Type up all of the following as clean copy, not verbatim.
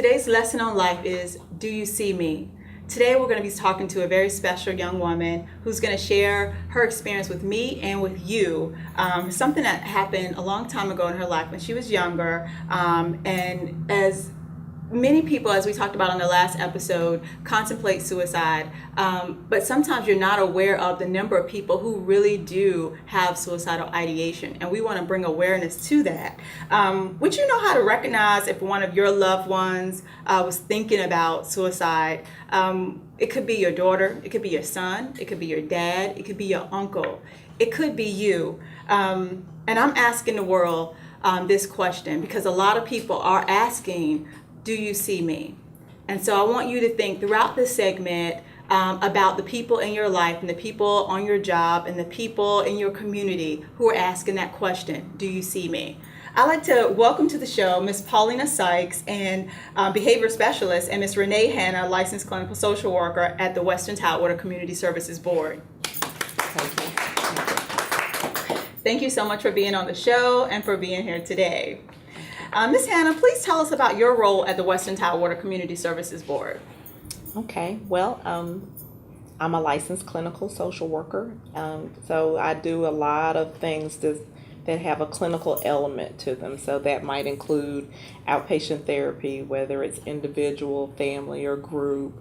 Today's lesson on life is, do you see me? Today we're going to be talking to a very special young woman who's going to share her experience with me and with you. Something that happened a long time ago in her life when she was younger. And as many people, as we talked about on the last episode, contemplate suicide, but sometimes you're not aware of the number of people who really do have suicidal ideation, and we want to bring awareness to that. Would you know how to recognize if one of your loved ones was thinking about suicide? It could be your daughter, it could be your son, it could be your dad, it could be your uncle, it could be you. And I'm asking the world this question because a lot of people are asking, do you see me? And so I want you to think throughout this segment about the people in your life and the people on your job and the people in your community who are asking that question, do you see me? I'd like to welcome to the show Ms. Paulina Sykes, and behavior specialist, and Ms. Renee Hanna, licensed clinical social worker at the Western Tidewater Community Services Board. Thank you so much for being on the show and for being here today. Ms. Hanna, please tell us about your role at the Western Tidewater Community Services Board. Okay, well, I'm a licensed clinical social worker, so I do a lot of things that have a clinical element to them. So that might include outpatient therapy, whether it's individual, family, or group,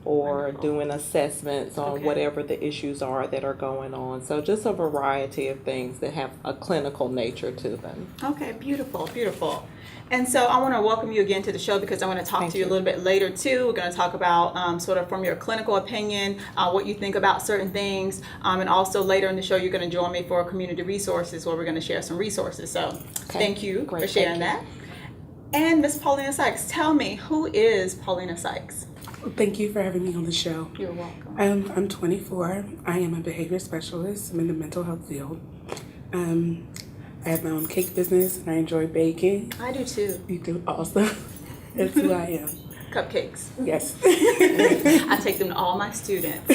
or Wonderful. doing assessments on whatever the issues are that are going on. So just a variety of things that have a clinical nature to them. Okay, beautiful, beautiful. And so I want to welcome you again to the show because I want to talk to you a little bit later too. We're going to talk about sort of from your clinical opinion, what you think about certain things. And also later in the show, you're going to join me for community resources where we're going to share some resources. So thank you for sharing that. And Ms. Paulina Sykes, tell me, who is Paulina Sykes? Thank you for having me on the show. You're welcome. I'm 24. I am a behavior specialist. I'm in the mental health field. I have my own cake business and I enjoy baking. I do too. You do also. That's who I am. Cupcakes. Yes. I take them to all my students.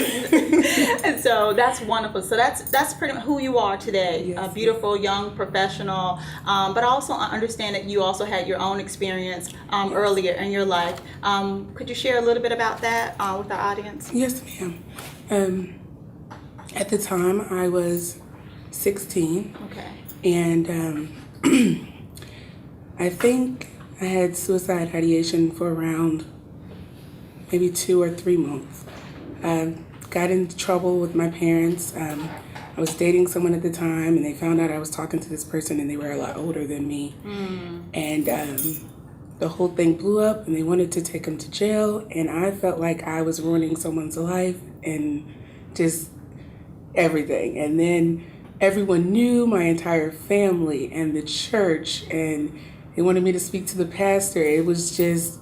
And so that's wonderful. So that's pretty much who you are today. Yes. A beautiful young professional. But also I understand that you also had your own experience earlier in your life. Could you share a little bit about that with our audience? Yes, ma'am. At the time, I was 16. Okay. And I think I had suicide ideation for around maybe 2 or 3 months. Got into trouble with my parents. I was dating someone at the time, and they found out I was talking to this person, and they were a lot older than me. And the whole thing blew up, and they wanted to take him to jail, and I felt like I was ruining someone's life and just everything. And then everyone knew, my entire family and the church, and they wanted me to speak to the pastor. It was just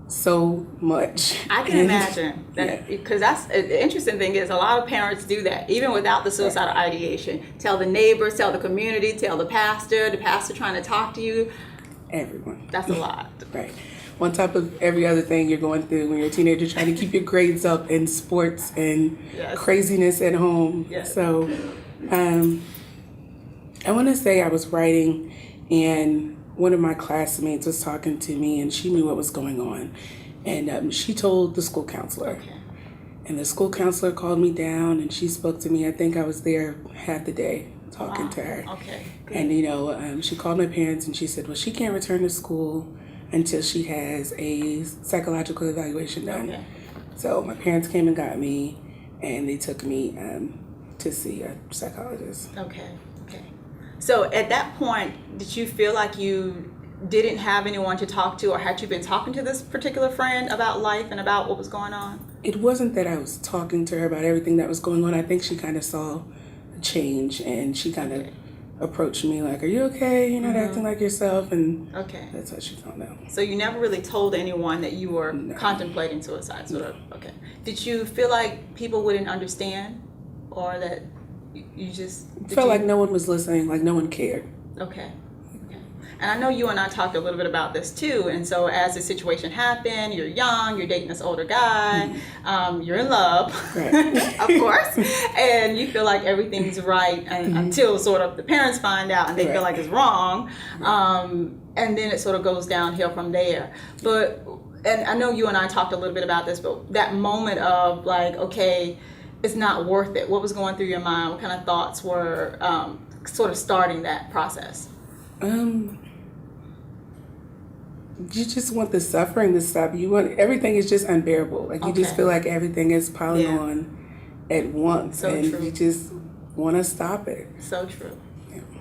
so much. I can imagine that, because that's the interesting thing is a lot of parents do that even without the suicidal ideation. Tell the neighbors, tell the community, tell the pastor trying to talk to you. Everyone. That's a lot. Right. On top of every other thing you're going through when you're a teenager, trying to keep your grades up in sports and craziness at home. Yes. So I want to say I was writing, and one of my classmates was talking to me, and she knew what was going on. And she told the school counselor. Okay. And the school counselor called me down, and she spoke to me. I think I was there half the day talking to her. Okay. Good. And, she called my parents, and she said, well, she can't return to school until she has a psychological evaluation done. Okay. So my parents came and got me, and they took me to see a psychologist. Okay. So at that point, did you feel like you didn't have anyone to talk to, or had you been talking to this particular friend about life and about what was going on? It wasn't that I was talking to her about everything that was going on. I think she kind of saw a change, and she kind of approached me like, are you okay? You're not acting like yourself. And that's how she found out. So you never really told anyone that you were contemplating suicide? Okay. Did you feel like people wouldn't understand, or that you just felt like no one was listening, like no one cared? Okay. And I know you and I talked a little bit about this too. And so as the situation happened, you're young, you're dating this older guy, you're in love, of course, and you feel like everything's right until sort of the parents find out and they feel like it's wrong. And then it sort of goes downhill from there. But and I know you and I talked a little bit about this, but that moment of like, okay, it's not worth it. What was going through your mind? What kind of thoughts were sort of starting that process? You just want the suffering to stop. You want everything is just unbearable. Like you just feel like everything is piling on at once, So and true. you just want to stop it. So true.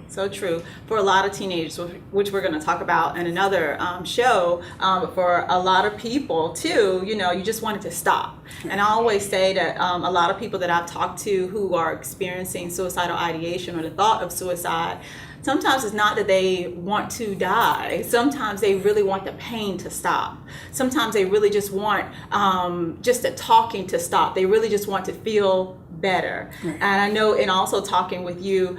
So true. For a lot of teenagers, which we're going to talk about in another show, but for a lot of people too, you know, you just want it to stop. And I always say that a lot of people that I've talked to who are experiencing suicidal ideation or the thought of suicide, sometimes it's not that they want to die. Sometimes they really want the pain to stop. Sometimes they really just want just the talking to stop. They really just want to feel better. Right. And I know in also talking with you,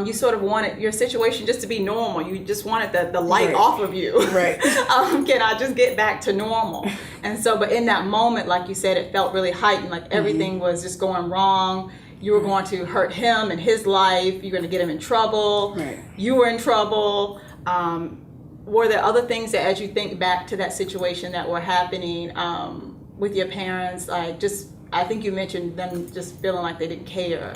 you sort of wanted your situation just to be normal. You just wanted the light off of you. Right. Can I just get back to normal? And so, but in that moment, like you said, it felt really heightened, like everything was just going wrong. You were going to hurt him and his life. You're going to get him in trouble. Right. You were in trouble. Were there other things that, as you think back to that situation, that were happening with your parents? Like, just, I think you mentioned them just feeling like they didn't care,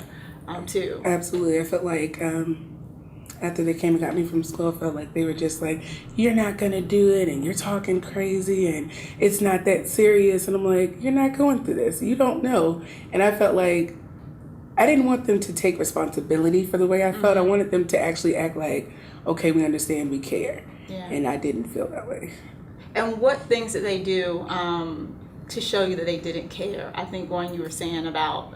too. Absolutely. I felt like after they came and got me from school, I felt like they were just like, you're not going to do it, and you're talking crazy, and it's not that serious. And I'm like, you're not going through this. You don't know. And I felt like I didn't want them to take responsibility for the way I felt. I wanted them to actually act like, okay, we understand, we care. Yeah. And I didn't feel that way. And what things did they do to show you that they didn't care? I think one, you were saying about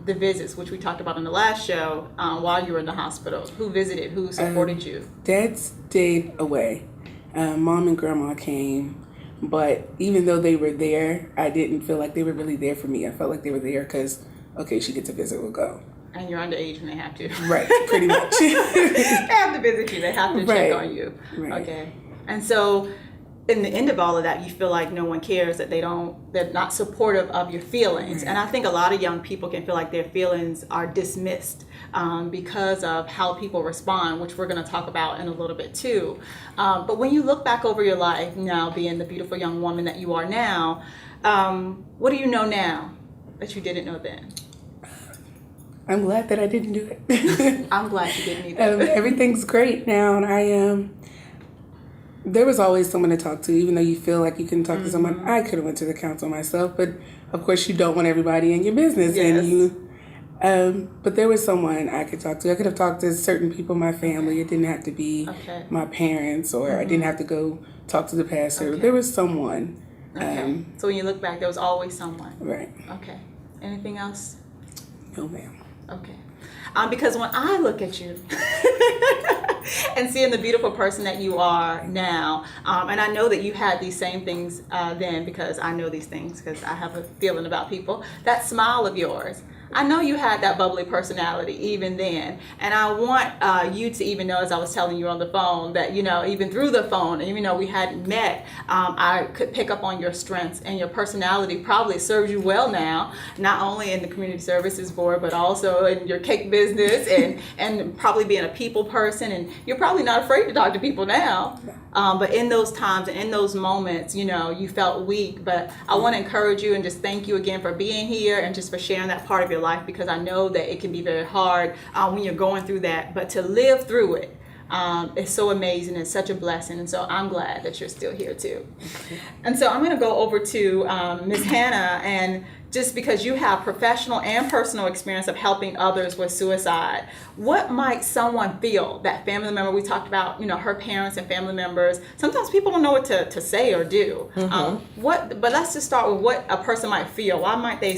the visits, which we talked about in the last show, while you were in the hospital. Who visited? Who supported you? Dad stayed away. Mom and Grandma came. But even though they were there, I didn't feel like they were really there for me. I felt like they were there because, okay, she gets a visit, we'll go. And you're underage and they have to. Right, pretty much. They have to visit you. They have to check on you. Right. Okay. And so in the end of all of that, you feel like no one cares, that they're not supportive of your feelings. Right. And I think a lot of young people can feel like their feelings are dismissed because of how people respond, which we're going to talk about in a little bit too. But when you look back over your life now, being the beautiful young woman that you are now, what do you know now that you didn't know then? I'm glad that I didn't do it. I'm glad you didn't either. Everything's great now, and there was always someone to talk to, even though you feel like you can talk to someone. I could have went to the council myself, but of course you don't want everybody in your business. Yes. And but there was someone I could talk to. I could have talked to certain people in my family. It didn't have to be my parents, or I didn't have to go talk to the pastor. There was someone. Okay. So when you look back, there was always someone. Right. Okay. Anything else? No, ma'am. Okay. Because when I look at you and seeing the beautiful person that you are now, and I know that you had these same things then, because I know these things because I have a feeling about people, that smile of yours, I know you had that bubbly personality even then. And I want you to even know, as I was telling you on the phone, that, you know, even through the phone, even though we hadn't met, I could pick up on your strengths, and your personality probably serves you well now, not only in the community services board, but also in your cake business and probably being a people person. And you're probably not afraid to talk to people now. But in those times and in those moments, you know, you felt weak. But I want to encourage you and just thank you again for being here and just for sharing that part of your life, because I know that it can be very hard when you're going through that. But to live through it is so amazing. It's such a blessing. And so I'm glad that you're still here too. And so I'm going to go over to Ms. Hannah, and just because you have professional and personal experience of helping others with suicide, what might someone feel, that family member, we talked about, you know, her parents and family members, sometimes people don't know what to say or do. But let's just start with what a person might feel. Why might they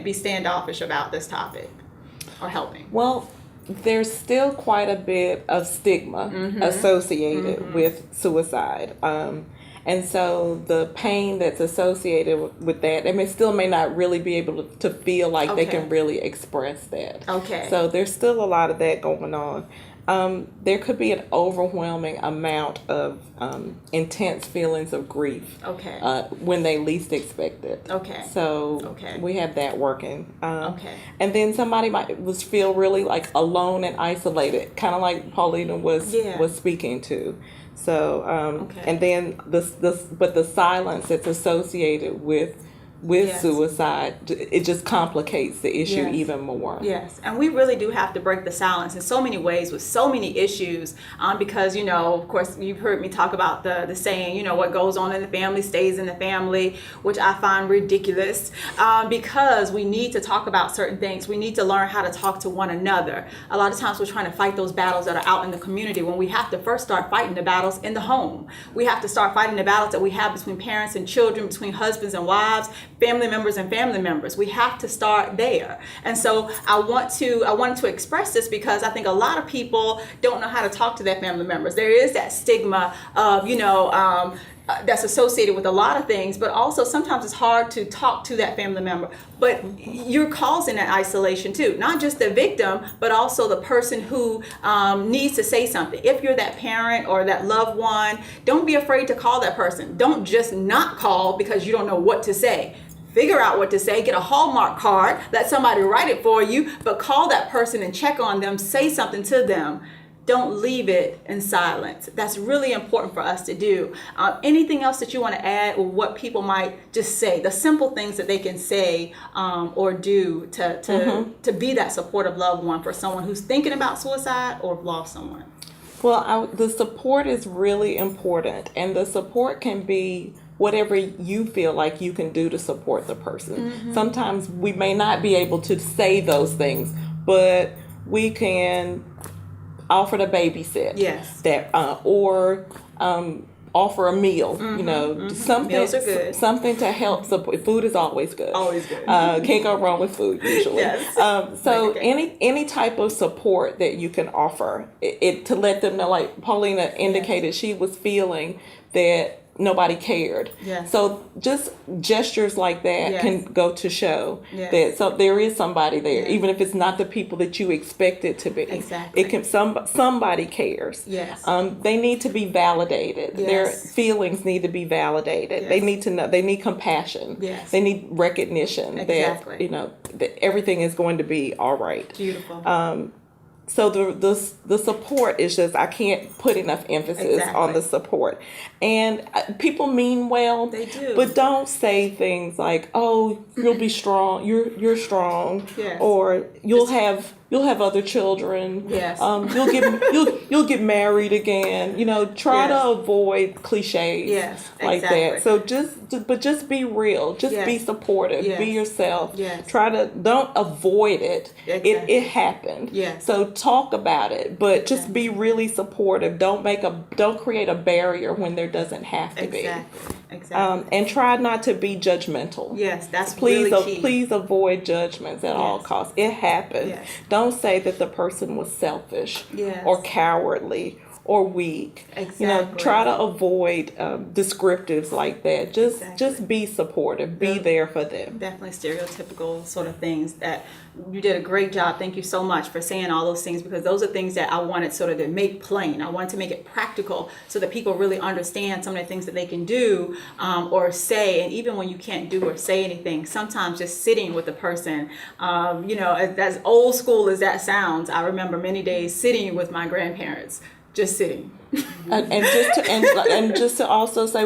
be standoffish about this topic or helping? Well, there's still quite a bit of stigma associated with suicide. And so the pain that's associated with that, and they still may not really be able to feel like they can really express that. Okay. So there's still a lot of that going on. there could be an overwhelming amount of intense feelings of grief Okay. when they least expect it. Okay. So Okay. we have that working. Okay. And then somebody might feel really like alone and isolated, kind of like Paulina was speaking to. So Okay. and then the silence that's associated with Yes. suicide, it just complicates the issue Yes. even more. Yes, and we really do have to break the silence in so many ways with so many issues, because, of course, you've heard me talk about the saying, what goes on in the family stays in the family, which I find ridiculous, because we need to talk about certain things. We need to learn how to talk to one another. A lot of times we're trying to fight those battles that are out in the community when we have to first start fighting the battles in the home. We have to start fighting the battles that we have between parents and children, between husbands and wives, family members and family members. We have to start there. And so I wanted to express this because I think a lot of people don't know how to talk to their family members. There is that stigma of, that's associated with a lot of things, but also sometimes it's hard to talk to that family member. But you're causing that isolation too, not just the victim, but also the person who needs to say something. If you're that parent or that loved one, don't be afraid to call that person. Don't just not call because you don't know what to say. Figure out what to say, get a Hallmark card, let somebody write it for you, but call that person and check on them, say something to them. Don't leave it in silence. That's really important for us to do. Anything else that you want to add, or what people might just say, the simple things that they can say or do to be that supportive loved one for someone who's thinking about suicide or lost someone? Well, the support is really important, and the support can be whatever you feel like you can do to support the person. Sometimes we may not be able to say those things, but we can offer to babysit. Yes. That or offer a meal. Something. Meals are good. Something to help support. Food is always good. Always good. Can't go wrong with food usually. Yes. So Okay. any type of support that you can offer, it to let them know, like Paulina indicated, she was feeling that nobody cared. Yes. So just gestures like that Yes. can go to show Yes. that so there is somebody there, Yes. even if it's not the people that you expect it to be. Exactly. It can somebody cares. Yes. They need to be validated. Yes. Their feelings need to be validated. Yes. They need to know. They need compassion. Yes. They need recognition Exactly. that everything is going to be all right. Beautiful. So the support is just, I can't put enough emphasis on the support. And people mean well. They do. But don't say things like, "Oh, you'll be strong. You're strong," Yes. or you'll have other children. Yes. You'll get married again. Try Yes. to avoid cliches. Yes, like exactly. that. So just be real. Just Yes. be supportive. Yes. Be yourself. Yes. Don't avoid it. Exactly. It happened. Yes. So talk about it, but just be really supportive. Don't create a barrier when there doesn't have to be. Exactly. And try not to be judgmental. Yes, that's Please, really key. please avoid judgments at all Yes. costs. It happened. Yes. Don't say that the person was selfish Yes. or cowardly or weak. Exactly. Try to avoid descriptives like that. Just Exactly. be supportive. Be there for them. Definitely stereotypical sort of things that you did a great job. Thank you so much for saying all those things, because those are things that I wanted sort of to make plain. I wanted to make it practical so that people really understand some of the things that they can do or say. And even when you can't do or say anything, sometimes just sitting with a person, as old school as that sounds, I remember many days sitting with my grandparents, just sitting. and just to also say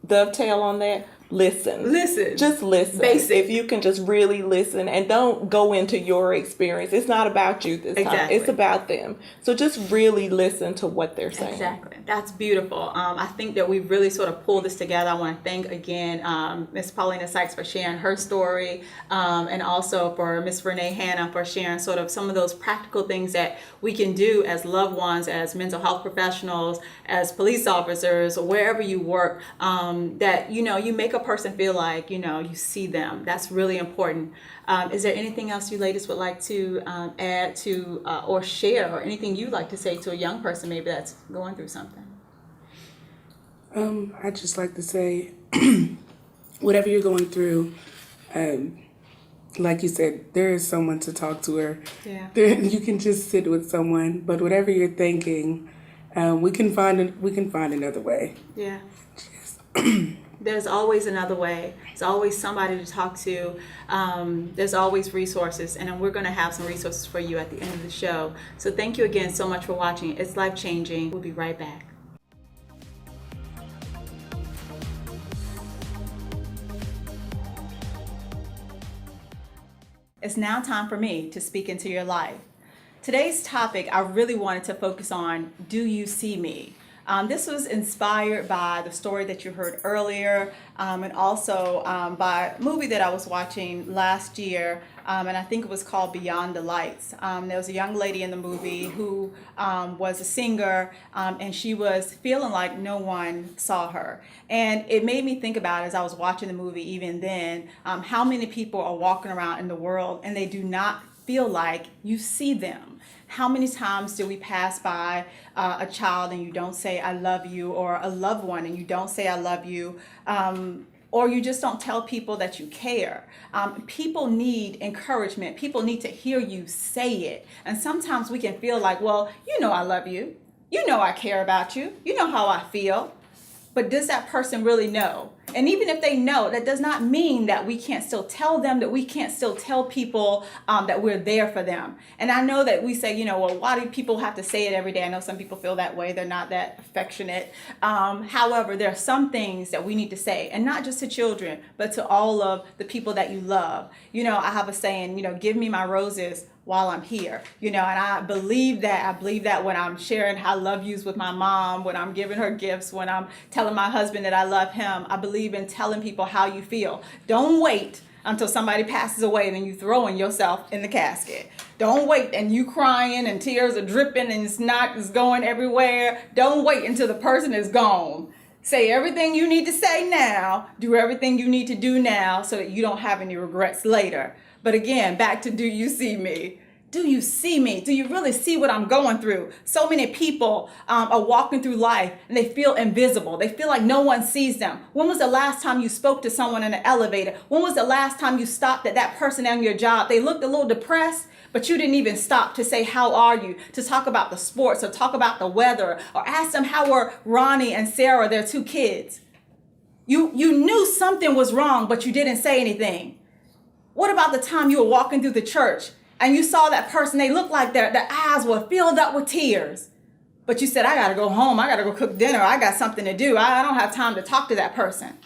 dovetail on that. Listen. Just listen. Basic. If you can just really listen and don't go into your experience. It's not about you this time. Exactly. It's about them. So just really listen to what they're saying. Exactly. That's beautiful. I think that we really sort of pulled this together. I want to thank again Miss Paulina Sykes for sharing her story, and also for Miss Renee Hanna for sharing sort of some of those practical things that we can do as loved ones, as mental health professionals, as police officers, or wherever you work, that you make a person feel like you see them. That's really important. Is there anything else you ladies would like to add to or share, or anything you'd like to say to a young person maybe that's going through something? I'd just like to say, whatever you're going through, like you said, there is someone to talk to, or Yeah. you can just sit with someone. But whatever you're thinking, we can find another way. Yeah. There's always another way. There's always somebody to talk to. There's always resources, and we're going to have some resources for you at the end of the show. So thank you again so much for watching. It's life-changing. We'll be right back. It's now time for me to speak into your life. Today's topic, I really wanted to focus on, do you see me? This was inspired by the story that you heard earlier, and also by a movie that I was watching last year, and I think it was called Beyond the Lights. There was a young lady in the movie who was a singer, and she was feeling like no one saw her. And it made me think about, as I was watching the movie even then, how many people are walking around in the world and they do not feel like you see them. How many times do we pass by a child and you don't say I love you, or a loved one and you don't say I love you, or you just don't tell people that you care? People need encouragement. People need to hear you say it. And sometimes we can feel like, well, you know I love you. You know I care about you. You know how I feel. But does that person really know? And even if they know, that does not mean that we can't still tell them, that we can't still tell people that we're there for them. And I know that we say, well, why do people have to say it every day? I know some people feel that way. They're not that affectionate. However, there are some things that we need to say, and not just to children, but to all of the people that you love. I have a saying, give me my roses while I'm here, and I believe that. I believe that when I'm sharing I love yous with my mom, when I'm giving her gifts, when I'm telling my husband that I love him, I believe in telling people how you feel. Don't wait until somebody passes away and then you throwing yourself in the casket. Don't wait and you crying and tears are dripping and snot is going everywhere. Don't wait until the person is gone. Say everything you need to say now. Do everything you need to do now so that you don't have any regrets later. But again, back to, do you see me? Do you see me? Do you really see what I'm going through? So many people are walking through life and they feel invisible. They feel like no one sees them. When was the last time you spoke to someone in an elevator? When was the last time you stopped at that person on your job? They looked a little depressed, but you didn't even stop to say, how are you? To talk about the sports or talk about the weather, or ask them how were Ronnie and Sarah, their two kids. You knew something was wrong, but you didn't say anything. What about the time you were walking through the church and you saw that person? They looked like their eyes were filled up with tears. But you said, I got to go home. I got to go cook dinner. I got something to do. I don't have time to talk to that person.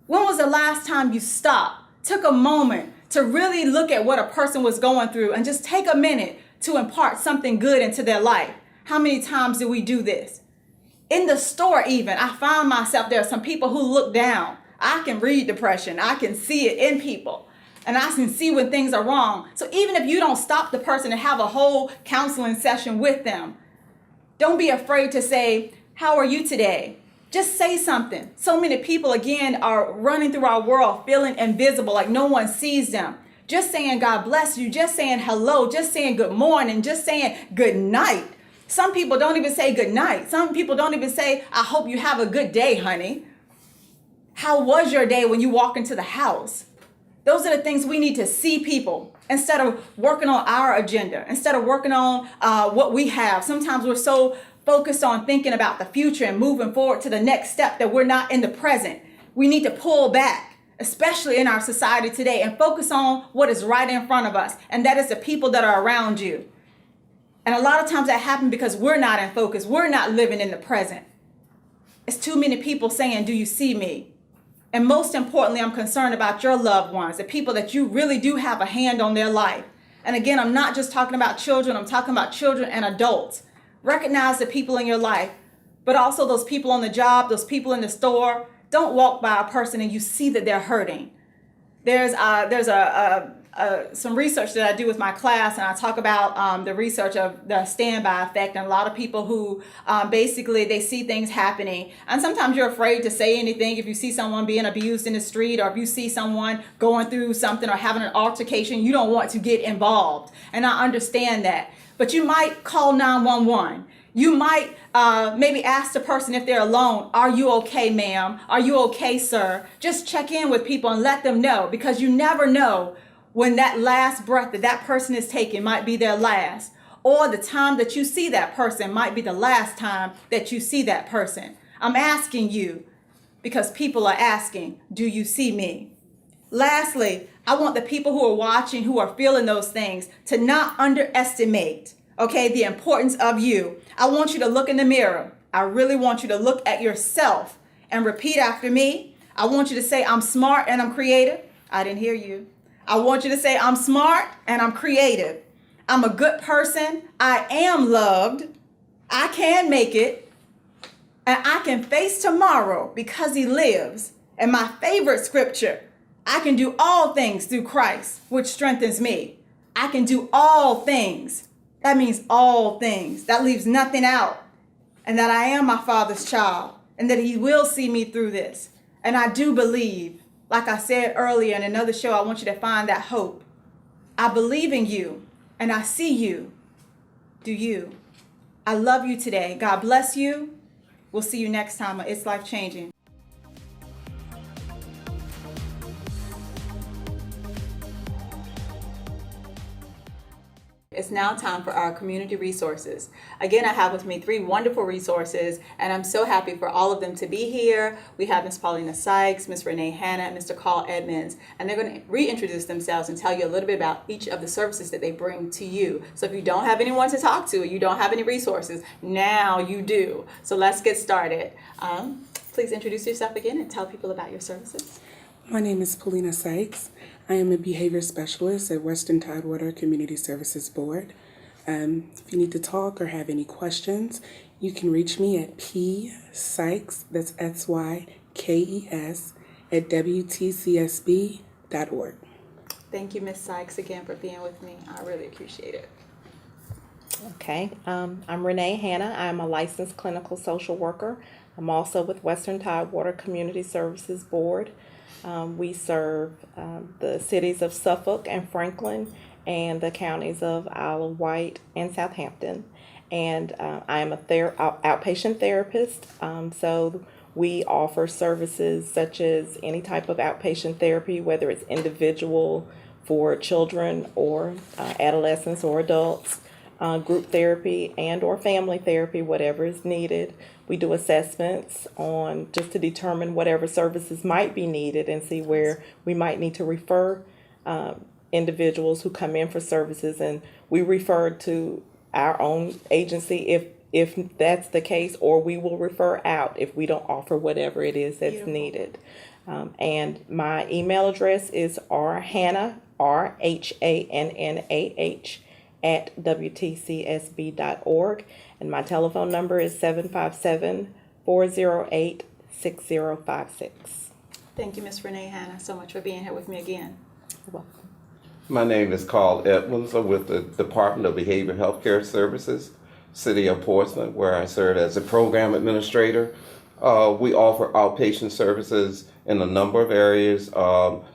When was the last time you stopped, took a moment to really look at what a person was going through and just take a minute to impart something good into their life? How many times do we do this? In the store even, I find myself, there are some people who look down. I can read depression. I can see it in people. And I can see when things are wrong. So even if you don't stop the person and have a whole counseling session with them, don't be afraid to say, how are you today? Just say something. So many people, again, are running through our world feeling invisible, like no one sees them. Just saying God bless you, just saying hello, just saying good morning, just saying good night. Some people don't even say good night. Some people don't even say, I hope you have a good day, honey. How was your day when you walk into the house? Those are the things we need to see people instead of working on our agenda, instead of working on what we have. Sometimes we're so focused on thinking about the future and moving forward to the next step that we're not in the present. We need to pull back, especially in our society today, and focus on what is right in front of us. And that is the people that are around you. And a lot of times that happens because we're not in focus. We're not living in the present. It's too many people saying, do you see me? And most importantly, I'm concerned about your loved ones, the people that you really do have a hand on their life. And again, I'm not just talking about children. I'm talking about children and adults. Recognize the people in your life, but also those people on the job, those people in the store. Don't walk by a person and you see that they're hurting. There's some research that I do with my class, and I talk about the research of the standby effect, and a lot of people who basically they see things happening, and sometimes you're afraid to say anything if you see someone being abused in the street, or if you see someone going through something or having an altercation, you don't want to get involved, and I understand that. But you might call 911. You might maybe ask the person if they're alone, are you okay, ma'am? Are you okay, sir? Just check in with people and let them know, because you never know when that last breath that that person is taking might be their last, or the time that you see that person might be the last time that you see that person. I'm asking you because people are asking, do you see me? Lastly, I want the people who are watching, who are feeling those things, to not underestimate, okay, the importance of you. I want you to look in the mirror. I really want you to look at yourself and repeat after me. I want you to say, I'm smart and I'm creative. I didn't hear you. I want you to say, I'm smart and I'm creative. I'm a good person. I am loved. I can make it. And I can face tomorrow because he lives. And my favorite scripture, I can do all things through Christ, which strengthens me. I can do all things. That means all things. That leaves nothing out. And that I am my Father's child. And that he will see me through this. And I do believe, like I said earlier in another show, I want you to find that hope. I believe in you. And I see you. Do you? I love you today. God bless you. We'll see you next time. It's Life Changing. It's now time for our community resources. Again, I have with me 3 wonderful resources, and I'm so happy for all of them to be here. We have Ms. Paulina Sykes, Ms. Renee Hanna, and Mr. Carl Edmonds, and they're going to reintroduce themselves and tell you a little bit about each of the services that they bring to you. So if you don't have anyone to talk to, you don't have any resources, now you do. So let's get started. Please introduce yourself again and tell people about your services. My name is Paulina Sykes. I am a behavior specialist at Western Tidewater Community Services Board. If you need to talk or have any questions, you can reach me at psykes, that's SYKES, at WTCSB.org. Thank you, Ms. Sykes, again for being with me. I really appreciate it. Okay, I'm Renee Hanna. I'm a licensed clinical social worker. I'm also with Western Tidewater Community Services Board. We serve the cities of Suffolk and Franklin and the counties of Isle of Wight and Southampton. And I am a outpatient therapist, so we offer services such as any type of outpatient therapy, whether it's individual for children or adolescents or adults, group therapy and or family therapy, whatever is needed. We do assessments on just to determine whatever services might be needed and see where we might need to refer individuals who come in for services, and we refer to our own agency if that's the case, or we will refer out if we don't offer whatever it is that's Beautiful. needed. And my email address is rhannah, RHANNAH, at WTCSB.org. And my telephone number is 757-408-6056. Thank you, Ms. Renee Hanna, so much for being here with me again. You're welcome. My name is Carl Edmonds. I'm with the Department of Behavioral Healthcare Services, City of Portsmouth, where I serve as a program administrator. We offer outpatient services in a number of areas,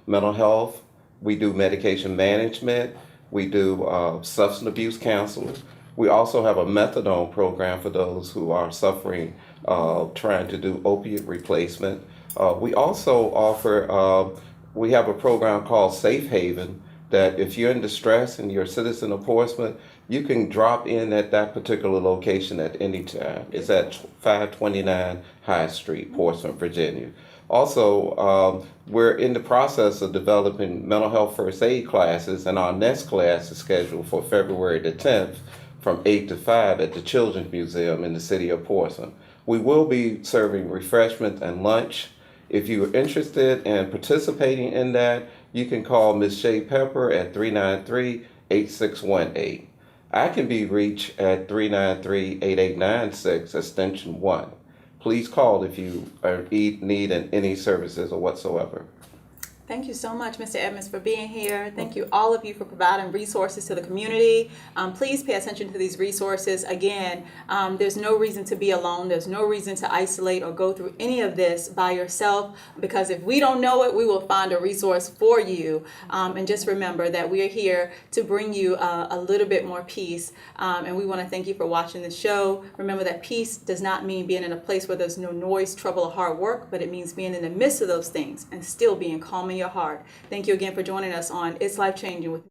mental health. We do medication management. We do substance abuse counseling. We also have a methadone program for those who are suffering, trying to do opiate replacement. We also offer, we have a program called Safe Haven, that if you're in distress and you're a citizen of Portsmouth, you can drop in at that particular location at any time. It's at 529 High Street, Portsmouth, Virginia. Also, we're in the process of developing mental health first aid classes, and our next class is scheduled for February the 10th from 8 to 5 at the Children's Museum in the city of Portsmouth. We will be serving refreshments and lunch. If you're interested in participating in that, you can call Ms. Shay Pepper at 393-8618. I can be reached at 393-8896, extension 1. Please call if you need any services or whatsoever. Thank you so much, Mr. Edmonds, for being here. Thank you, all of you, for providing resources to the community. Please pay attention to these resources. Again, there's no reason to be alone. There's no reason to isolate or go through any of this by yourself, because if we don't know it, we will find a resource for you. And just remember that we are here to bring you a little bit more peace. And we want to thank you for watching the show. Remember that peace does not mean being in a place where there's no noise, trouble, or hard work, but it means being in the midst of those things and still being calm and your heart. Thank you again for joining us on It's Life Changing with